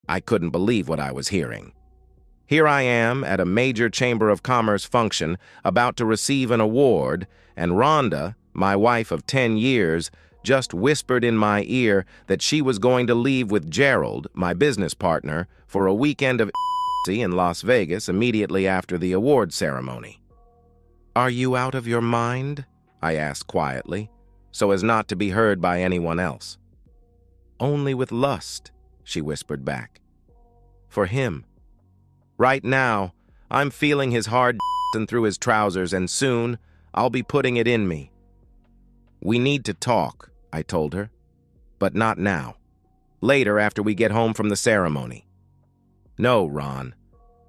I couldn't believe what I was hearing. Here I am at a major Chamber of Commerce function about to receive an award, and Rhonda, my wife of 10 years, just whispered in my ear that she was going to leave with Gerald, my business partner, for a weekend of in Las Vegas immediately after the award ceremony. "Are you out of your mind?" I asked quietly, so as not to be heard by anyone else. "Only with lust," she whispered back. "For him. Right now, I'm feeling his hard through his trousers, and soon I'll be putting it in me." "We need to talk," I told her, "but not now. Later, after we get home from the ceremony." "No, Ron.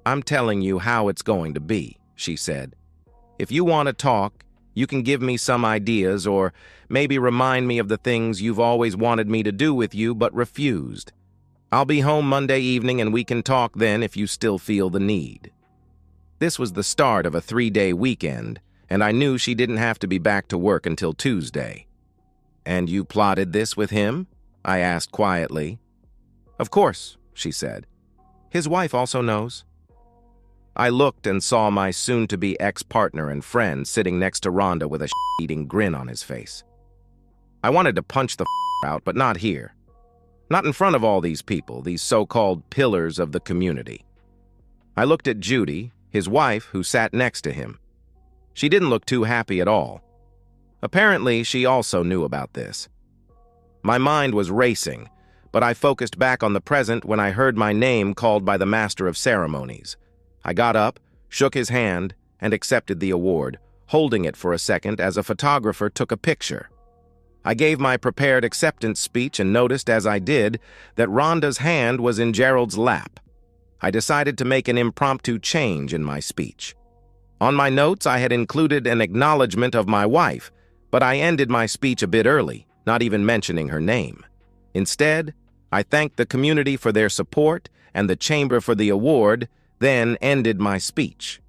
I'm telling you how it's going to be," she said. "If you want to talk, you can give me some ideas or maybe remind me of the things you've always wanted me to do with you but refused. I'll be home Monday evening and we can talk then if you still feel the need." This was the start of a 3-day weekend, and I knew she didn't have to be back to work until Tuesday. "And you plotted this with him?" I asked quietly. "Of course," she said. "His wife also knows." I looked and saw my soon-to-be ex-partner and friend sitting next to Rhonda with a eating grin on his face. I wanted to punch the out, but not here. Not in front of all these people, these so-called pillars of the community. I looked at Judy, his wife, who sat next to him. She didn't look too happy at all. Apparently, she also knew about this. My mind was racing, but I focused back on the present when I heard my name called by the Master of Ceremonies. I got up, shook his hand, and accepted the award, holding it for a second as a photographer took a picture. I gave my prepared acceptance speech and noticed as I did that Rhonda's hand was in Gerald's lap. I decided to make an impromptu change in my speech. On my notes, I had included an acknowledgement of my wife, but I ended my speech a bit early, not even mentioning her name. Instead, I thanked the community for their support and the chamber for the award, then ended my speech.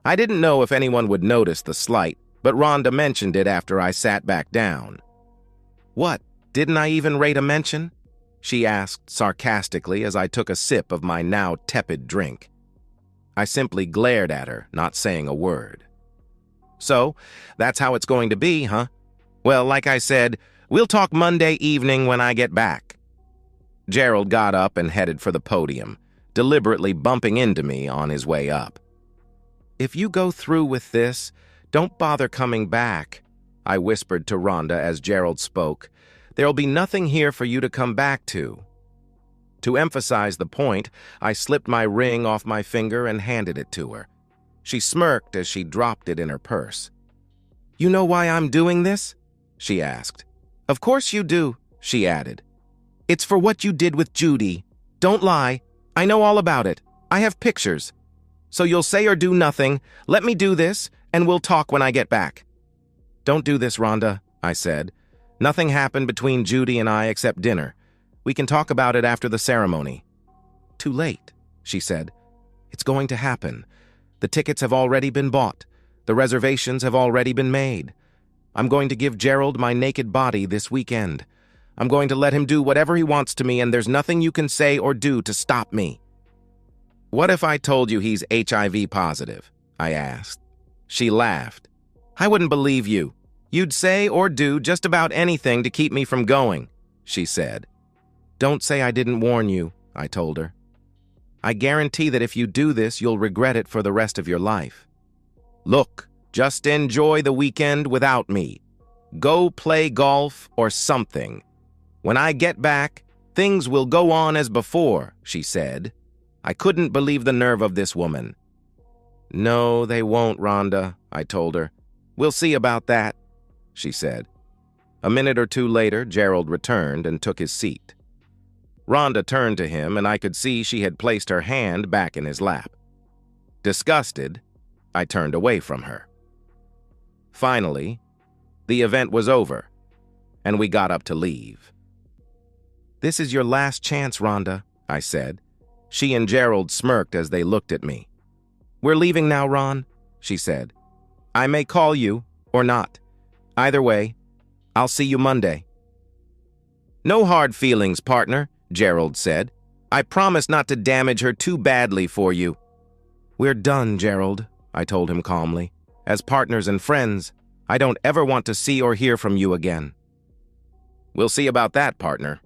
I didn't know if anyone would notice the slight, but Rhonda mentioned it after I sat back down. "What, didn't I even rate a mention?" she asked sarcastically as I took a sip of my now tepid drink. I simply glared at her, not saying a word. "So, that's how it's going to be, huh? Well, like I said, we'll talk Monday evening when I get back." Gerald got up and headed for the podium, deliberately bumping into me on his way up. "If you go through with this, don't bother coming back," I whispered to Rhonda as Gerald spoke. "There'll be nothing here for you to come back to." To emphasize the point, I slipped my ring off my finger and handed it to her. She smirked as she dropped it in her purse. "You know why I'm doing this?" she asked. "Of course you do," she added. "It's for what you did with Judy. Don't lie. I know all about it. I have pictures. So you'll say or do nothing. Let me do this, and we'll talk when I get back." "Don't do this, Rhonda," I said. "Nothing happened between Judy and I except dinner. We can talk about it after the ceremony." "Too late," she said. "It's going to happen. The tickets have already been bought. The reservations have already been made. I'm going to give Gerald my naked body this weekend. I'm going to let him do whatever he wants to me, and there's nothing you can say or do to stop me." "What if I told you he's HIV positive?" I asked. She laughed. "I wouldn't believe you. You'd say or do just about anything to keep me from going," she said. "Don't say I didn't warn you," I told her. "I guarantee that if you do this, you'll regret it for the rest of your life. Look, just enjoy the weekend without me. Go play golf or something. When I get back, things will go on as before," she said. I couldn't believe the nerve of this woman. "No, they won't, Rhonda," I told her. "We'll see about that," she said. A minute or two later, Gerald returned and took his seat. Rhonda turned to him, and I could see she had placed her hand back in his lap. Disgusted, I turned away from her. Finally, the event was over, and we got up to leave. "This is your last chance, Rhonda," I said. She and Gerald smirked as they looked at me. "We're leaving now, Ron," she said. "I may call you, or not. Either way, I'll see you Monday." "No hard feelings, partner," Gerald said. I promise not to damage her too badly for you. We're done, Gerald, I told him calmly. As partners and friends, I don't ever want to see or hear from you again. We'll see about that, partner,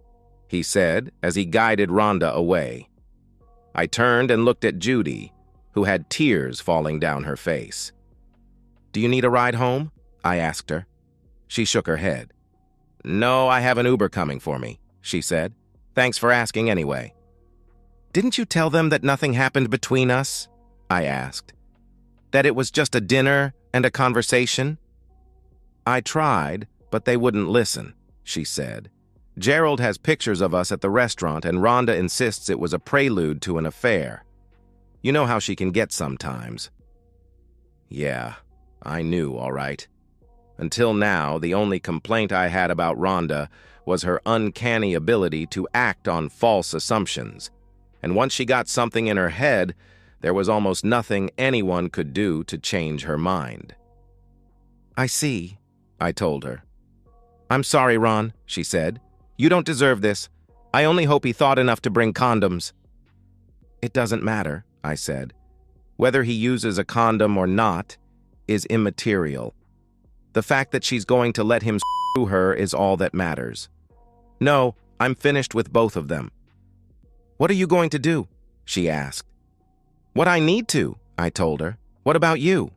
he said as he guided Rhonda away. I turned and looked at Judy, who had tears falling down her face. Do you need a ride home? I asked her. She shook her head. No, I have an Uber coming for me, she said. Thanks for asking anyway. Didn't you tell them that nothing happened between us? I asked. That it was just a dinner and a conversation? I tried, but they wouldn't listen, she said. Gerald has pictures of us at the restaurant, and Rhonda insists it was a prelude to an affair. You know how she can get sometimes. Yeah, I knew, all right. Until now, the only complaint I had about Rhonda was her uncanny ability to act on false assumptions. And once she got something in her head, there was almost nothing anyone could do to change her mind. I see, I told her. I'm sorry, Ron, she said. You don't deserve this. I only hope he thought enough to bring condoms. It doesn't matter, I said. Whether he uses a condom or not is immaterial. The fact that she's going to let him screw her is all that matters. No, I'm finished with both of them. What are you going to do? She asked. What I need to, I told her. What about you?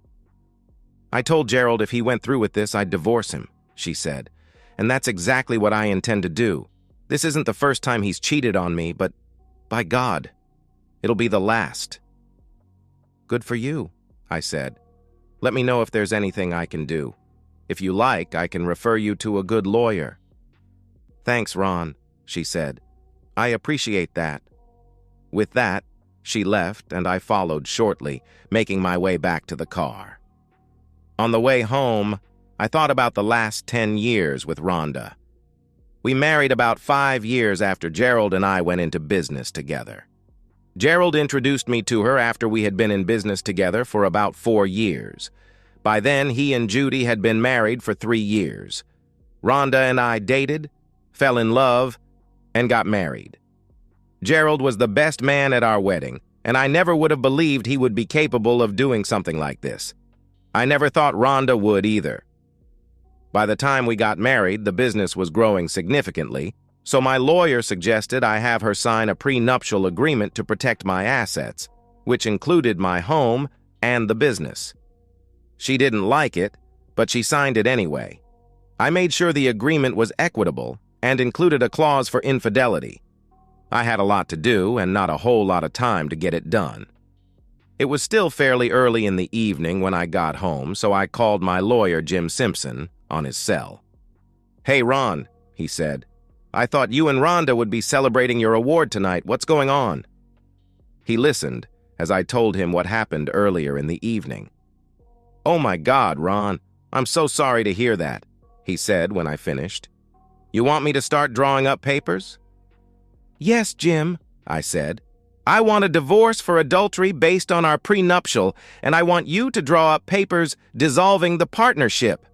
I told Gerald if he went through with this, I'd divorce him, she said. And that's exactly what I intend to do. This isn't the first time he's cheated on me, but by God, it'll be the last. Good for you, I said. Let me know if there's anything I can do. If you like, I can refer you to a good lawyer. Thanks, Ron, she said. I appreciate that. With that, she left, and I followed shortly, making my way back to the car. On the way home, I thought about the last 10 years with Rhonda. We married about 5 years after Gerald and I went into business together. Gerald introduced me to her after we had been in business together for about 4 years. By then, he and Judy had been married for 3 years. Rhonda and I dated, fell in love, and got married. Gerald was the best man at our wedding, and I never would have believed he would be capable of doing something like this. I never thought Rhonda would either. By the time we got married, the business was growing significantly, so my lawyer suggested I have her sign a prenuptial agreement to protect my assets, which included my home and the business. She didn't like it, but she signed it anyway. I made sure the agreement was equitable and included a clause for infidelity. I had a lot to do and not a whole lot of time to get it done. It was still fairly early in the evening when I got home, so I called my lawyer, Jim Simpson, on his cell. Hey, Ron, he said. I thought you and Rhonda would be celebrating your award tonight. What's going on? He listened as I told him what happened earlier in the evening. Oh my God, Ron, I'm so sorry to hear that, he said when I finished. You want me to start drawing up papers? Yes, Jim, I said. I want a divorce for adultery based on our prenuptial, and I want you to draw up papers dissolving the partnership.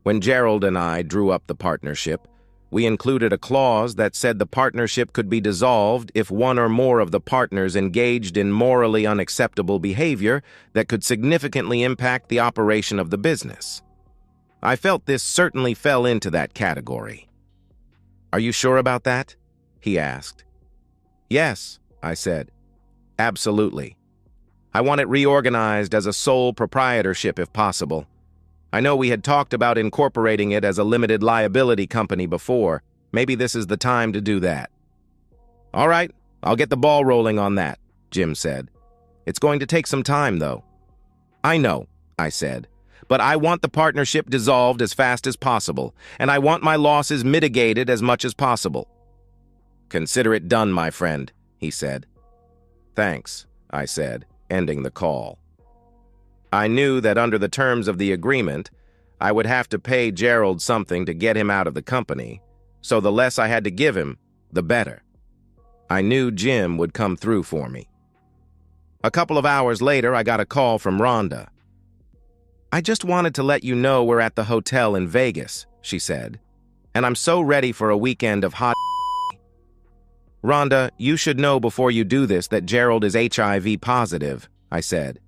When Gerald and I drew up the partnership, we included a clause that said the partnership could be dissolved if one or more of the partners engaged in morally unacceptable behavior that could significantly impact the operation of the business. I felt this certainly fell into that category. Are you sure about that? He asked. Yes, I said. Absolutely. I want it reorganized as a sole proprietorship if possible. I know we had talked about incorporating it as a limited liability company before. Maybe this is the time to do that. All right, I'll get the ball rolling on that, Jim said. It's going to take some time, though. I know, I said, but I want the partnership dissolved as fast as possible, and I want my losses mitigated as much as possible. Consider it done, my friend, he said. Thanks, I said, ending the call. I knew that under the terms of the agreement, I would have to pay Gerald something to get him out of the company, so the less I had to give him, the better. I knew Jim would come through for me. A couple of hours later, I got a call from Rhonda. I just wanted to let you know we're at the hotel in Vegas, she said, and I'm so ready for a weekend of hot. Rhonda, you should know before you do this that Gerald is HIV positive, I said.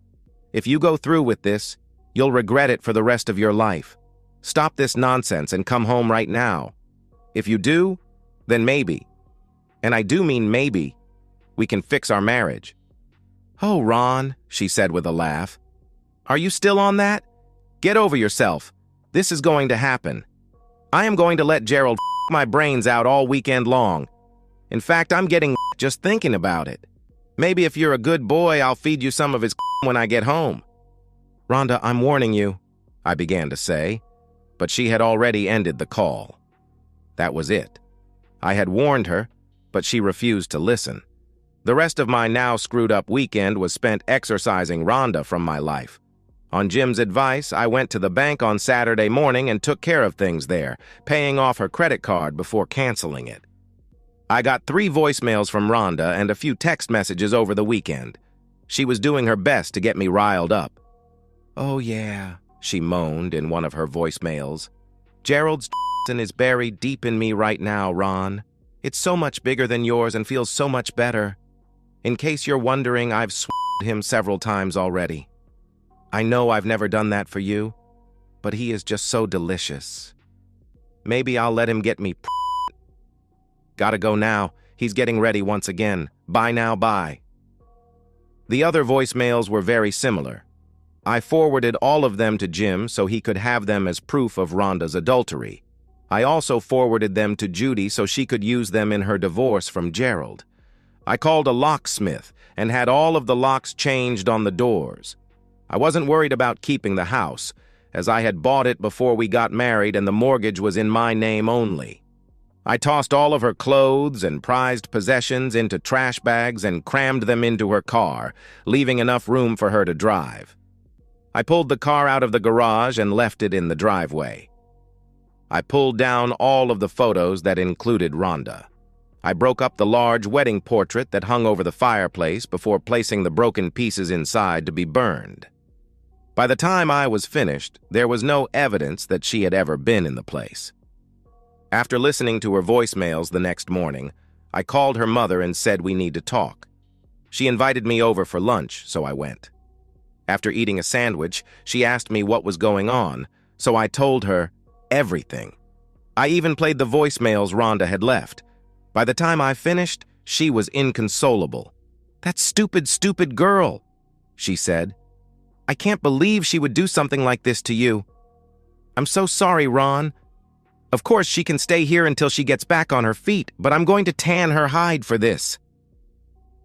If you go through with this, you'll regret it for the rest of your life. Stop this nonsense and come home right now. If you do, then maybe, and I do mean maybe, we can fix our marriage. Oh, Ron, she said with a laugh. Are you still on that? Get over yourself. This is going to happen. I am going to let Gerald my brains out all weekend long. In fact, I'm getting just thinking about it. Maybe if you're a good boy, I'll feed you some of his when I get home. Rhonda, I'm warning you, I began to say, but she had already ended the call. That was it. I had warned her, but she refused to listen. The rest of my now screwed-up weekend was spent exorcising Rhonda from my life. On Jim's advice, I went to the bank on Saturday morning and took care of things there, paying off her credit card before canceling it. I got 3 voicemails from Rhonda and a few text messages over the weekend. She was doing her best to get me riled up. Oh yeah, she moaned in one of her voicemails. Gerald's is buried deep in me right now, Ron. It's so much bigger than yours and feels so much better. In case you're wondering, I've him several times already. I know I've never done that for you, but he is just so delicious. Maybe I'll let him get me. Gotta go now. He's getting ready once again. Bye now, bye. The other voicemails were very similar. I forwarded all of them to Jim so he could have them as proof of Rhonda's adultery. I also forwarded them to Judy so she could use them in her divorce from Gerald. I called a locksmith and had all of the locks changed on the doors. I wasn't worried about keeping the house, as I had bought it before we got married and the mortgage was in my name only. I tossed all of her clothes and prized possessions into trash bags and crammed them into her car, leaving enough room for her to drive. I pulled the car out of the garage and left it in the driveway. I pulled down all of the photos that included Rhonda. I broke up the large wedding portrait that hung over the fireplace before placing the broken pieces inside to be burned. By the time I was finished, there was no evidence that she had ever been in the place. After listening to her voicemails the next morning, I called her mother and said we need to talk. She invited me over for lunch, so I went. After eating a sandwich, she asked me what was going on, so I told her everything. I even played the voicemails Rhonda had left. By the time I finished, she was inconsolable. That stupid girl, she said. I can't believe she would do something like this to you. I'm so sorry, Ron. Of course, she can stay here until she gets back on her feet, but I'm going to tan her hide for this.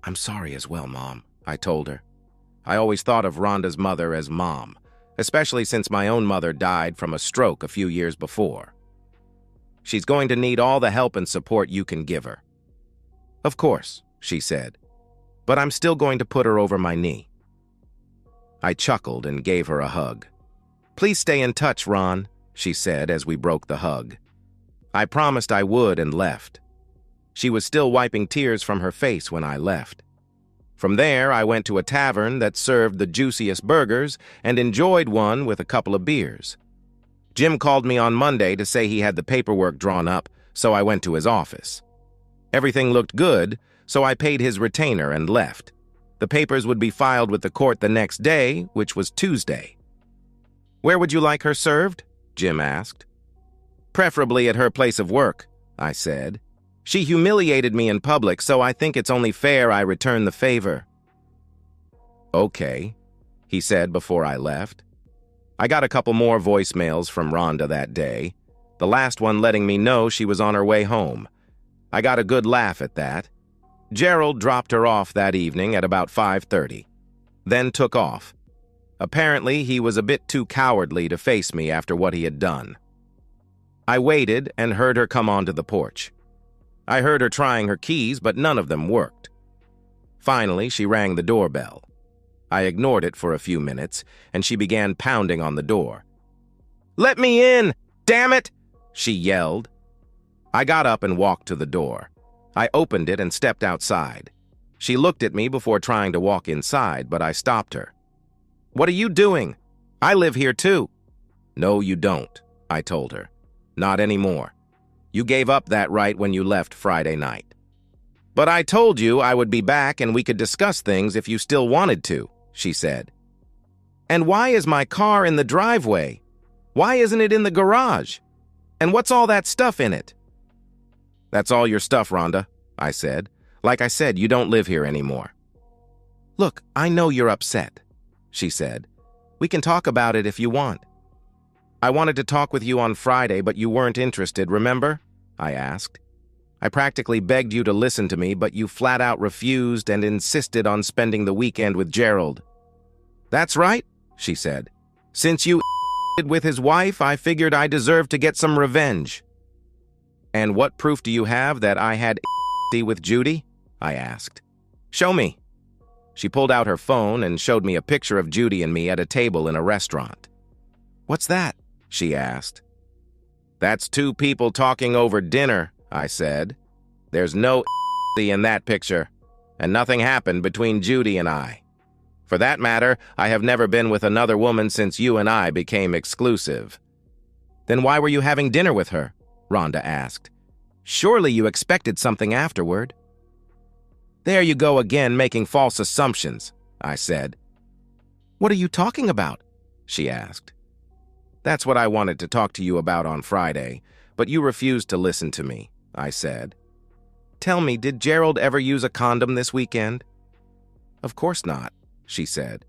I'm sorry as well, Mom, I told her. I always thought of Rhonda's mother as Mom, especially since my own mother died from a stroke a few years before. She's going to need all the help and support you can give her. Of course, she said, but I'm still going to put her over my knee. I chuckled and gave her a hug. Please stay in touch, Ron, she said as we broke the hug. I promised I would and left. She was still wiping tears from her face when I left. From there, I went to a tavern that served the juiciest burgers and enjoyed one with a couple of beers. Jim called me on Monday to say he had the paperwork drawn up, so I went to his office. Everything looked good, so I paid his retainer and left. The papers would be filed with the court the next day, which was Tuesday. Where would you like her served? Jim asked. Preferably at her place of work, I said. She humiliated me in public, so I think it's only fair I return the favor. Okay, he said before I left. I got a couple more voicemails from Rhonda that day, the last one letting me know she was on her way home. I got a good laugh at that. Gerald dropped her off that evening at about 5:30, then took off. Apparently, he was a bit too cowardly to face me after what he had done. I waited and heard her come onto the porch. I heard her trying her keys, but none of them worked. Finally, she rang the doorbell. I ignored it for a few minutes, and she began pounding on the door. "Let me in! Damn it!" she yelled. I got up and walked to the door. I opened it and stepped outside. She looked at me before trying to walk inside, but I stopped her. "What are you doing? I live here too." "No, you don't," I told her. "Not anymore. You gave up that right when you left Friday night." But I told you I would be back and we could discuss things if you still wanted to, she said. And why is my car in the driveway? Why isn't it in the garage? And what's all that stuff in it? That's all your stuff, Rhonda, I said. Like I said, you don't live here anymore. Look, I know you're upset, she said. We can talk about it if you want. I wanted to talk with you on Friday, but you weren't interested, remember? I asked. I practically begged you to listen to me, but you flat out refused and insisted on spending the weekend with Gerald. That's right, she said. Since you with his wife, I figured I deserved to get some revenge. And what proof do you have that I had with Judy? I asked. Show me. She pulled out her phone and showed me a picture of Judy and me at a table in a restaurant. What's that? She asked. That's two people talking over dinner, I said. There's no in that picture, and nothing happened between Judy and I. For that matter, I have never been with another woman since you and I became exclusive. Then why were you having dinner with her? Rhonda asked. Surely you expected something afterward. There you go again, making false assumptions, I said. What are you talking about? She asked. That's what I wanted to talk to you about on Friday, but you refused to listen to me, I said. Tell me, did Gerald ever use a condom this weekend? Of course not, she said.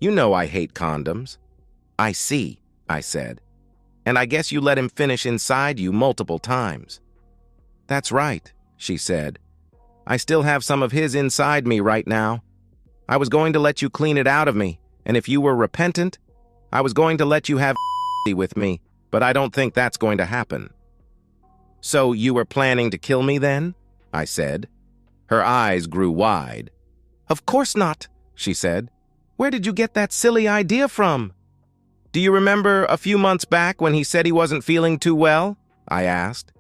You know I hate condoms. I see, I said. And I guess you let him finish inside you multiple times. That's right, she said. I still have some of his inside me right now. I was going to let you clean it out of me, and if you were repentant, I was going to let you have with me, but I don't think that's going to happen. So you were planning to kill me then? I said. Her eyes grew wide. Of course not, she said. Where did you get that silly idea from? Do you remember a few months back when he said he wasn't feeling too well? I asked.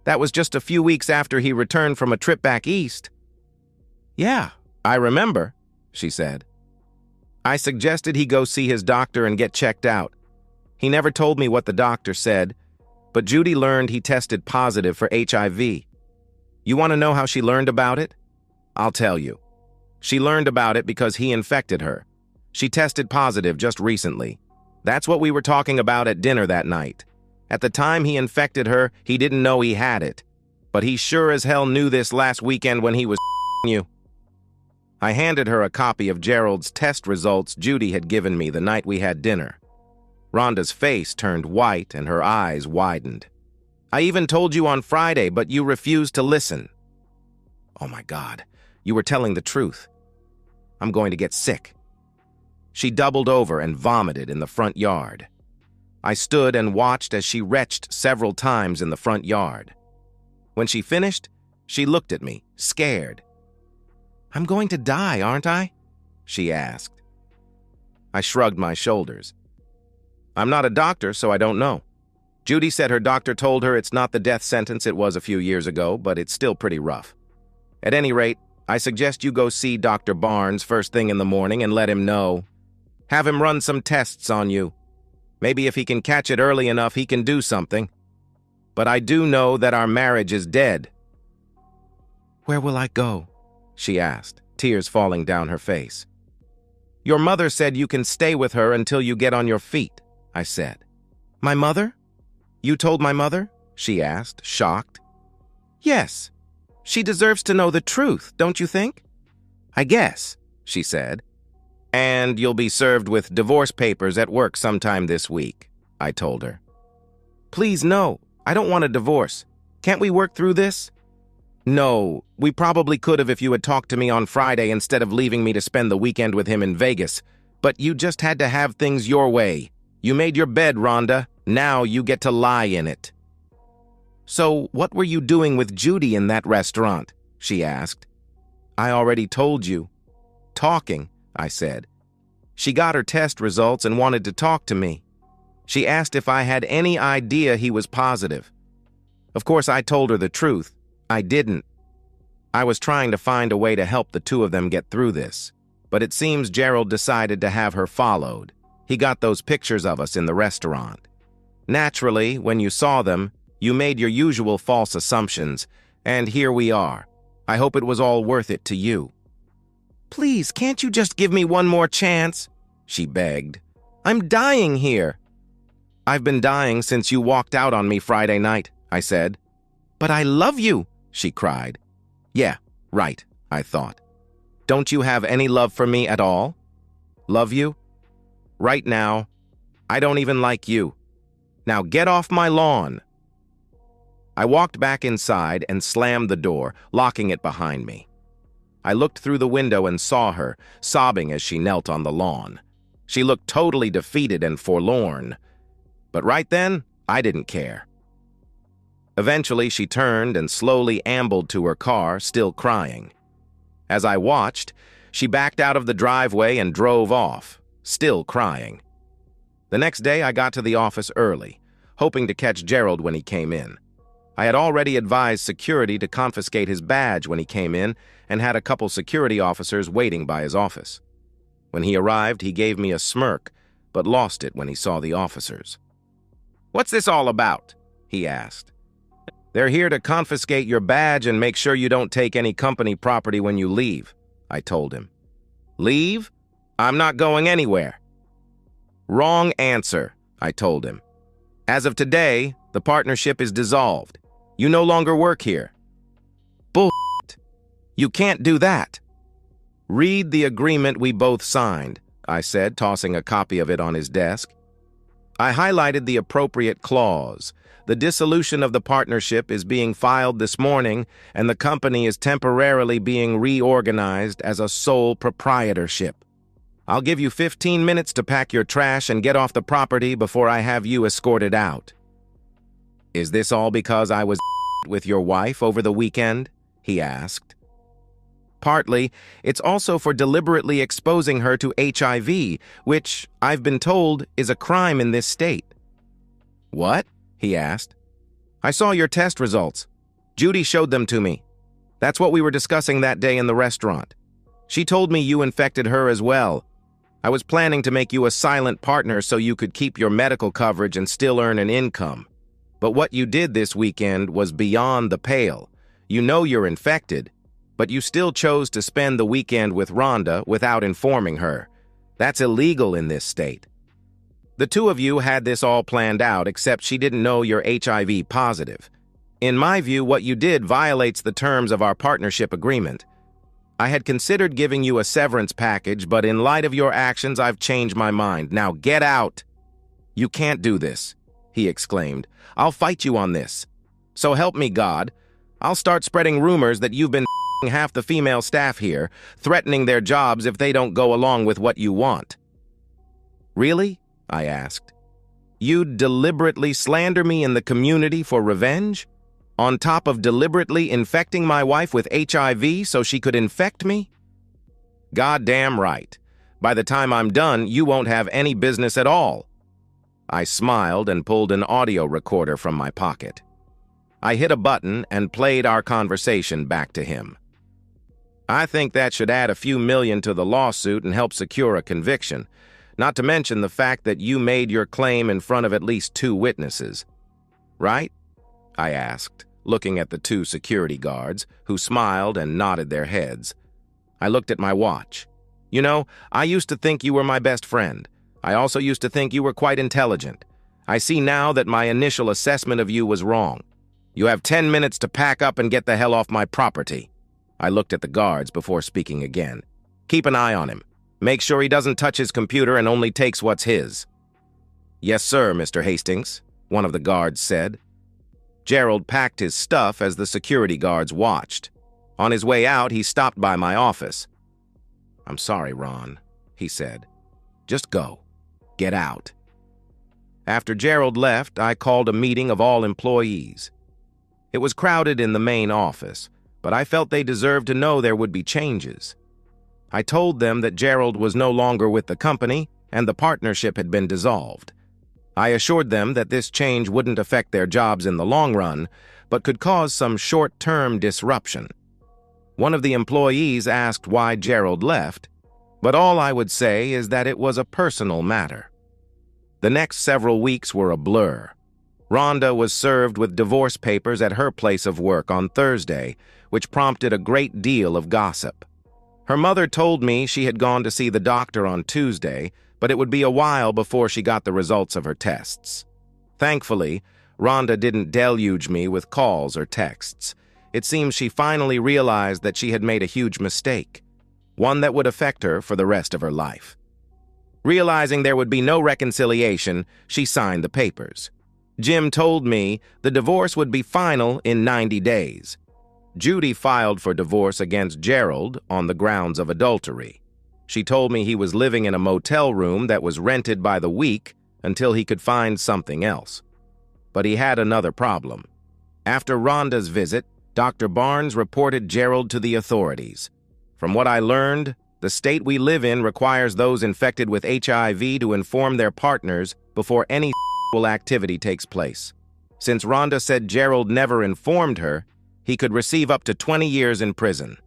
That was just a few weeks after he returned from a trip back east. Yeah, I remember, she said. I suggested he go see his doctor and get checked out. He never told me what the doctor said, but Judy learned he tested positive for HIV. You want to know how she learned about it? I'll tell you. She learned about it because he infected her. She tested positive just recently. That's what we were talking about at dinner that night. At the time he infected her, he didn't know he had it. But he sure as hell knew this last weekend when he was you. I handed her a copy of Gerald's test results Judy had given me the night we had dinner. Rhonda's face turned white and her eyes widened. I even told you on Friday, but you refused to listen. Oh my God, you were telling the truth. I'm going to get sick. She doubled over and vomited in the front yard. I stood and watched as she retched several times in the front yard. When she finished, she looked at me, scared. I'm going to die, aren't I? She asked. I shrugged my shoulders. I'm not a doctor, so I don't know. Judy said her doctor told her it's not the death sentence it was a few years ago, but it's still pretty rough. At any rate, I suggest you go see Dr. Barnes first thing in the morning and let him know. Have him run some tests on you. Maybe if he can catch it early enough, he can do something. But I do know that our marriage is dead. Where will I go? She asked, tears falling down her face. Your mother said you can stay with her until you get on your feet, I said. My mother? You told my mother? She asked, shocked. Yes. She deserves to know the truth, don't you think? I guess, she said. And you'll be served with divorce papers at work sometime this week, I told her. Please, no. I don't want a divorce. Can't we work through this? No, we probably could have if you had talked to me on Friday instead of leaving me to spend the weekend with him in Vegas. But you just had to have things your way. You made your bed, Rhonda. Now you get to lie in it. So what were you doing with Judy in that restaurant? She asked. I already told you. Talking, I said. She got her test results and wanted to talk to me. She asked if I had any idea he was positive. Of course, I told her the truth. I didn't. I was trying to find a way to help the two of them get through this, but it seems Gerald decided to have her followed. He got those pictures of us in the restaurant. Naturally, when you saw them, you made your usual false assumptions, and here we are. I hope it was all worth it to you." "Please, can't you just give me one more chance?" she begged. "I'm dying here." "I've been dying since you walked out on me Friday night," I said. "But I love you," she cried. "Yeah, right," I thought. "Don't you have any love for me at all?" "Love you? Right now, I don't even like you. Now get off my lawn." I walked back inside and slammed the door, locking it behind me. I looked through the window and saw her, sobbing as she knelt on the lawn. She looked totally defeated and forlorn. But right then, I didn't care. Eventually, she turned and slowly ambled to her car, still crying. As I watched, she backed out of the driveway and drove off, still crying. The next day, I got to the office early, hoping to catch Gerald when he came in. I had already advised security to confiscate his badge when he came in and had a couple security officers waiting by his office. When he arrived, he gave me a smirk, but lost it when he saw the officers. "What's this all about?" he asked. "They're here to confiscate your badge and make sure you don't take any company property when you leave," I told him. "Leave? I'm not going anywhere." "Wrong answer," I told him. "As of today, the partnership is dissolved. You no longer work here." "Bullshit. You can't do that." "Read the agreement we both signed," I said, tossing a copy of it on his desk. I highlighted the appropriate clause. The dissolution of the partnership is being filed this morning, and the company is temporarily being reorganized as a sole proprietorship. I'll give you 15 minutes to pack your trash and get off the property before I have you escorted out. "Is this all because I was with your wife over the weekend?" he asked. "Partly, it's also for deliberately exposing her to HIV, which, I've been told, is a crime in this state." "What?" he asked. "I saw your test results. Judy showed them to me. That's what we were discussing that day in the restaurant. She told me you infected her as well. I was planning to make you a silent partner so you could keep your medical coverage and still earn an income. But what you did this weekend was beyond the pale. You know you're infected, but you still chose to spend the weekend with Rhonda without informing her. That's illegal in this state. The two of you had this all planned out, except she didn't know you're HIV positive. In my view, what you did violates the terms of our partnership agreement. I had considered giving you a severance package, but in light of your actions, I've changed my mind. Now get out." "You can't do this," he exclaimed. "I'll fight you on this. So help me God. I'll start spreading rumors that you've been half the female staff here, threatening their jobs if they don't go along with what you want." "Really?" I asked. "You'd deliberately slander me in the community for revenge? On top of deliberately infecting my wife with HIV so she could infect me?" "Goddamn right. By the time I'm done, you won't have any business at all." I smiled and pulled an audio recorder from my pocket. I hit a button and played our conversation back to him. "I think that should add a few million to the lawsuit and help secure a conviction, not to mention the fact that you made your claim in front of at least 2 witnesses. Right?" I asked, looking at the 2 security guards, who smiled and nodded their heads. I looked at my watch. "You know, I used to think you were my best friend. I also used to think you were quite intelligent. I see now that my initial assessment of you was wrong. You have 10 minutes to pack up and get the hell off my property." I looked at the guards before speaking again. "Keep an eye on him. Make sure he doesn't touch his computer and only takes what's his." "Yes, sir, Mr. Hastings," one of the guards said. Gerald packed his stuff as the security guards watched. On his way out, he stopped by my office. "I'm sorry, Ron," he said. "Just go. Get out." After Gerald left, I called a meeting of all employees. It was crowded in the main office, but I felt they deserved to know there would be changes. I told them that Gerald was no longer with the company and the partnership had been dissolved. I assured them that this change wouldn't affect their jobs in the long run, but could cause some short-term disruption. One of the employees asked why Gerald left, but all I would say is that it was a personal matter. The next several weeks were a blur. Rhonda was served with divorce papers at her place of work on Thursday, which prompted a great deal of gossip. Her mother told me she had gone to see the doctor on Tuesday, but it would be a while before she got the results of her tests. Thankfully, Rhonda didn't deluge me with calls or texts. It seems she finally realized that she had made a huge mistake, one that would affect her for the rest of her life. Realizing there would be no reconciliation, she signed the papers. Jim told me the divorce would be final in 90 days. Judy filed for divorce against Gerald on the grounds of adultery. She told me he was living in a motel room that was rented by the week until he could find something else. But he had another problem. After Rhonda's visit, Dr. Barnes reported Gerald to the authorities. From what I learned, the state we live in requires those infected with HIV to inform their partners before any sexual activity takes place. Since Rhonda said Gerald never informed her, he could receive up to 20 years in prison.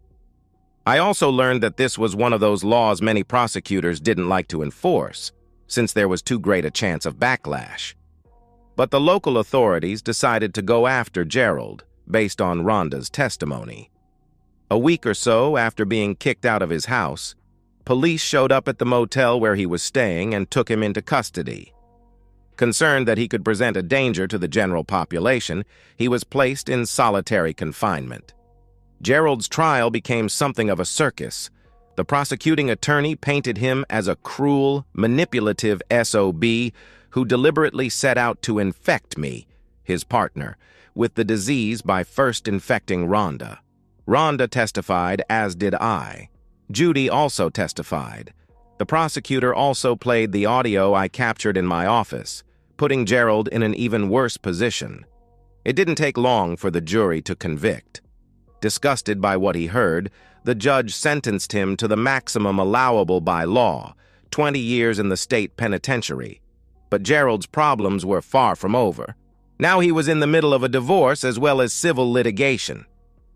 I also learned that this was one of those laws many prosecutors didn't like to enforce, since there was too great a chance of backlash. But the local authorities decided to go after Gerald, based on Rhonda's testimony. A week or so after being kicked out of his house, police showed up at the motel where he was staying and took him into custody. Concerned that he could present a danger to the general population, he was placed in solitary confinement. Gerald's trial became something of a circus. The prosecuting attorney painted him as a cruel, manipulative SOB who deliberately set out to infect me, his partner, with the disease by first infecting Rhonda. Rhonda testified, as did I. Judy also testified. The prosecutor also played the audio I captured in my office, putting Gerald in an even worse position. It didn't take long for the jury to convict. Disgusted by what he heard, the judge sentenced him to the maximum allowable by law, 20 years in the state penitentiary. But Gerald's problems were far from over. Now he was in the middle of a divorce as well as civil litigation.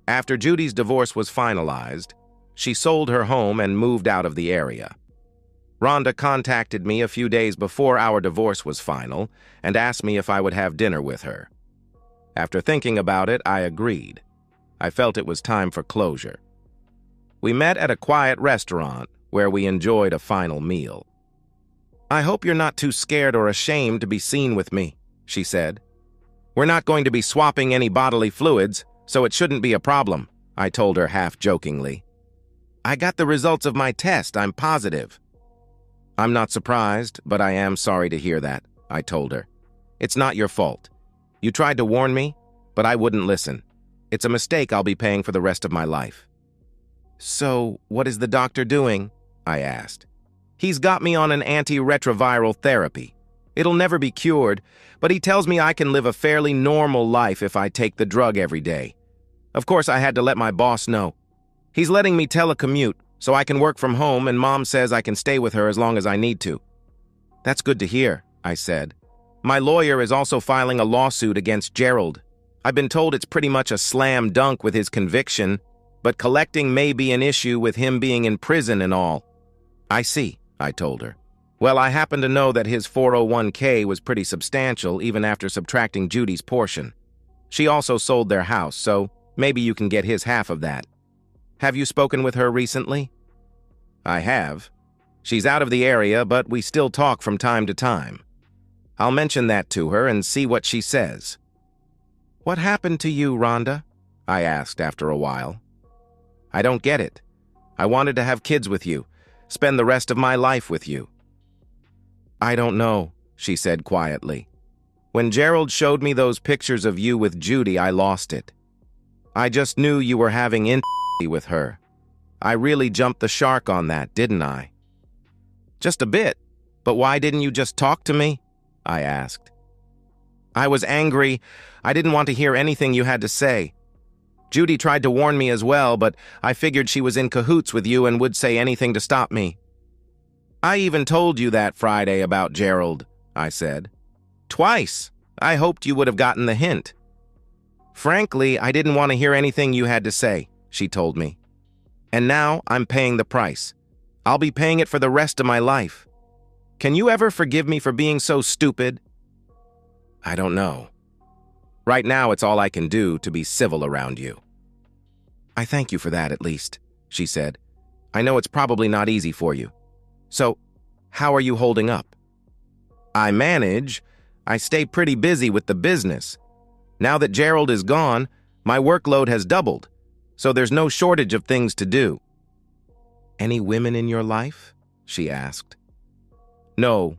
After Judy's divorce was finalized, she sold her home and moved out of the area. Rhonda contacted me a few days before our divorce was final and asked me if I would have dinner with her. After thinking about it, I agreed. I felt it was time for closure. We met at a quiet restaurant where we enjoyed a final meal. "I hope you're not too scared or ashamed to be seen with me," she said. "We're not going to be swapping any bodily fluids, so it shouldn't be a problem," I told her half-jokingly. "I got the results of my test, I'm positive." "I'm not surprised, but I am sorry to hear that," I told her. "It's not your fault. You tried to warn me, but I wouldn't listen. It's a mistake I'll be paying for the rest of my life." "So, what is the doctor doing?" I asked. "He's got me on an antiretroviral therapy. It'll never be cured, but he tells me I can live a fairly normal life if I take the drug every day. Of course, I had to let my boss know. He's letting me telecommute, so I can work from home, and Mom says I can stay with her as long as I need to." "That's good to hear," I said. "My lawyer is also filing a lawsuit against Gerald. I've been told it's pretty much a slam dunk with his conviction, but collecting may be an issue with him being in prison and all." "I see," I told her. "Well, I happen to know that his 401k was pretty substantial even after subtracting Judy's portion. She also sold their house, so maybe you can get his half of that. Have you spoken with her recently?" "I have. She's out of the area, but we still talk from time to time. I'll mention that to her and see what she says." "What happened to you, Rhonda?" I asked after a while. "I don't get it. I wanted to have kids with you, spend the rest of my life with you." "I don't know," she said quietly. "When Gerald showed me those pictures of you with Judy, I lost it. I just knew you were having intimacy with her. I really jumped the shark on that, didn't I?" "Just a bit. But why didn't you just talk to me?" I asked. "I was angry. I didn't want to hear anything you had to say. Judy tried to warn me as well, but I figured she was in cahoots with you and would say anything to stop me." "I even told you that Friday about Gerald," I said. "Twice. I hoped you would have gotten the hint." "Frankly, I didn't want to hear anything you had to say," she told me. "And now I'm paying the price. I'll be paying it for the rest of my life. Can you ever forgive me for being so stupid?" "I don't know. Right now, it's all I can do to be civil around you." I thank you for that, at least, she said. I know it's probably not easy for you. So, how are you holding up? I manage. I stay pretty busy with the business. Now that Gerald is gone, my workload has doubled, so there's no shortage of things to do. Any women in your life? She asked. No,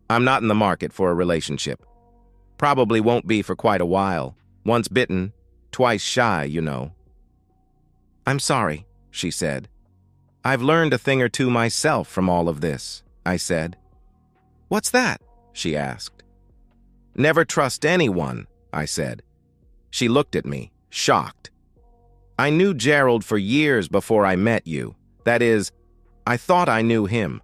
I'm not in the market for a relationship. Probably won't be for quite a while. Once bitten, twice shy, you know. I'm sorry, she said. I've learned a thing or two myself from all of this, I said. What's that? She asked. Never trust anyone, I said. She looked at me, shocked. I knew Gerald for years before I met you. That is, I thought I knew him.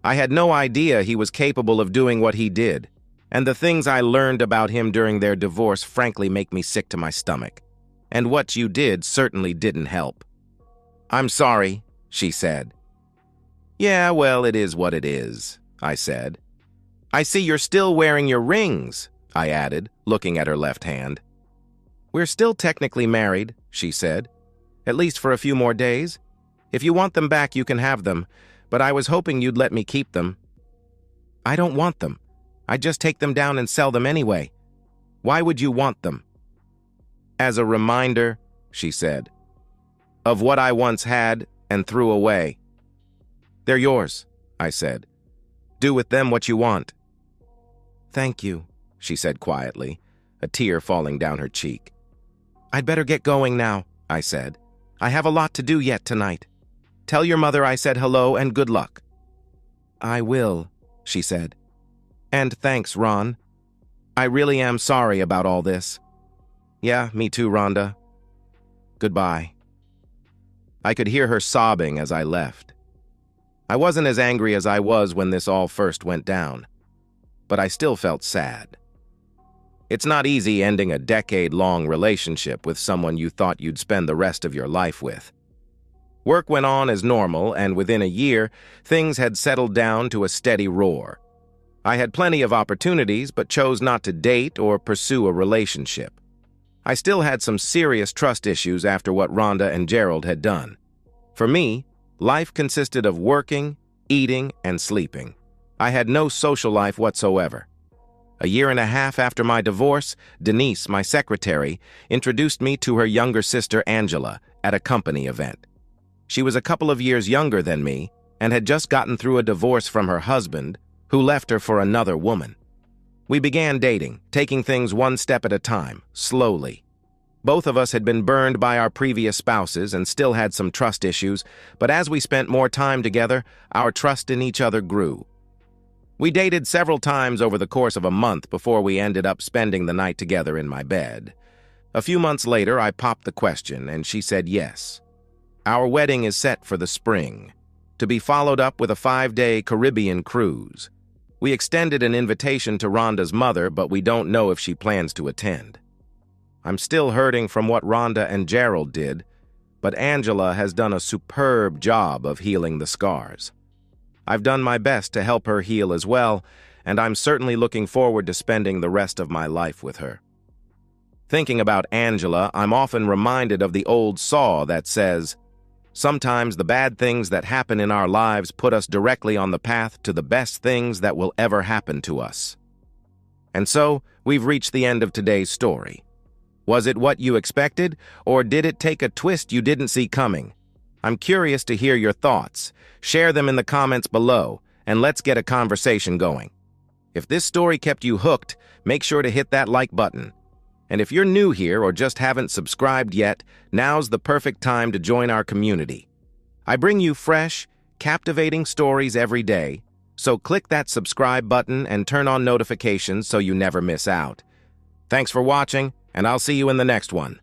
I had no idea he was capable of doing what he did, and the things I learned about him during their divorce frankly make me sick to my stomach. And what you did certainly didn't help. I'm sorry, she said. Yeah, well, it is what it is, I said. I see you're still wearing your rings, I added, looking at her left hand. We're still technically married, she said, at least for a few more days. If you want them back, you can have them, but I was hoping you'd let me keep them. I don't want them. I'd just take them down and sell them anyway. Why would you want them? As a reminder, she said, of what I once had and threw away. They're yours, I said. Do with them what you want. Thank you, she said quietly, a tear falling down her cheek. I'd better get going now, I said. I have a lot to do yet tonight. Tell your mother I said hello and good luck. I will, she said. And thanks, Ron. I really am sorry about all this. Yeah, me too, Rhonda. Goodbye. I could hear her sobbing as I left. I wasn't as angry as I was when this all first went down, but I still felt sad. It's not easy ending a decade-long relationship with someone you thought you'd spend the rest of your life with. Work went on as normal, and within a year, things had settled down to a steady roar. I had plenty of opportunities, but chose not to date or pursue a relationship. I still had some serious trust issues after what Rhonda and Gerald had done. For me, life consisted of working, eating, and sleeping. I had no social life whatsoever. A year and a half after my divorce, Denise, my secretary, introduced me to her younger sister Angela at a company event. She was a couple of years younger than me and had just gotten through a divorce from her husband, who left her for another woman. We began dating, taking things one step at a time, slowly. Both of us had been burned by our previous spouses and still had some trust issues, but as we spent more time together, our trust in each other grew. We dated several times over the course of a month before we ended up spending the night together in my bed. A few months later, I popped the question, and she said yes. Our wedding is set for the spring, to be followed up with a 5-day Caribbean cruise. We extended an invitation to Rhonda's mother, but we don't know if she plans to attend. I'm still hurting from what Rhonda and Gerald did, but Angela has done a superb job of healing the scars. I've done my best to help her heal as well, and I'm certainly looking forward to spending the rest of my life with her. Thinking about Angela, I'm often reminded of the old saw that says, sometimes the bad things that happen in our lives put us directly on the path to the best things that will ever happen to us. And so, we've reached the end of today's story. Was it what you expected, or did it take a twist you didn't see coming? I'm curious to hear your thoughts. Share them in the comments below, and let's get a conversation going. If this story kept you hooked, make sure to hit that like button. And if you're new here or just haven't subscribed yet, now's the perfect time to join our community. I bring you fresh, captivating stories every day, so click that subscribe button and turn on notifications so you never miss out. Thanks for watching, and I'll see you in the next one.